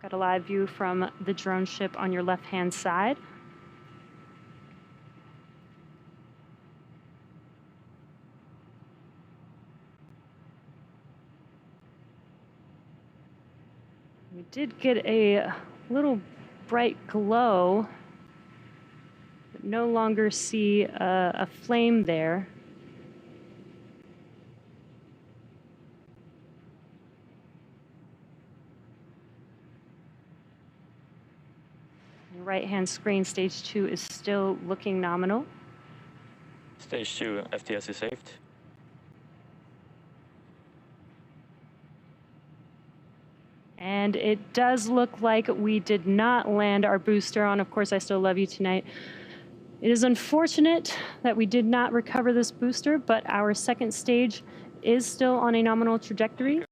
Got a live view from the drone ship on your left-hand side. We did get a little bright glow, but no longer see a flame there. Your right-hand screen, stage 2 is still looking nominal. Stage 2, FTS is saved. And it does look like we did not land our booster on Of Course I Still Love You Tonight. It is unfortunate that we did not recover this booster, but our second stage is still on a nominal trajectory.